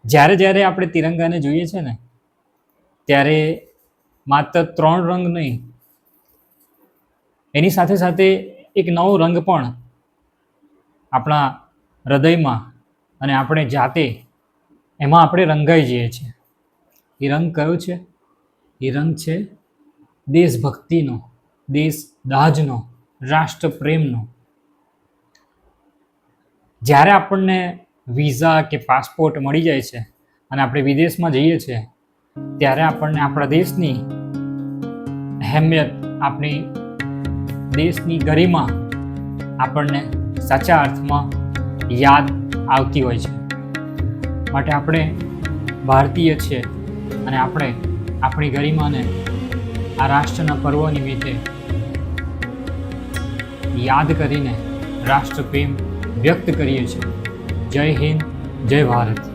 જ્યારે જ્યારે આપણે તિરંગાને જોઈએ છે ને ત્યારે માત્ર 3 રંગ નહીં, એની સાથે સાથે એક નવો રંગ પણ આપણા હૃદયમાં અને આપણે જાતે એમાં આપણે રંગાઈ જઈએ છીએ. એ રંગ કયો છે? એ રંગ છે દેશભક્તિનો, દેશદાઝનો, રાષ્ટ્રપ્રેમનો. જ્યારે આપણને વિઝા કે પાસપોર્ટ મળી જાય છે અને આપણે વિદેશમાં જઈએ છીએ ત્યારે આપણને આપણા દેશની અહેમિયત, આપણી દેશની ગરિમા આપણને સાચા અર્થમાં યાદ આવતી હોય છે. માટે આપણે ભારતીય છીએ અને આપણે આપણી ગરિમાને આ રાષ્ટ્રના પર્વ નિમિત્તે યાદ કરીને રાષ્ટ્રપ્રેમ વ્યક્ત કરીએ છીએ. જય હિન્દ, જય ભારત.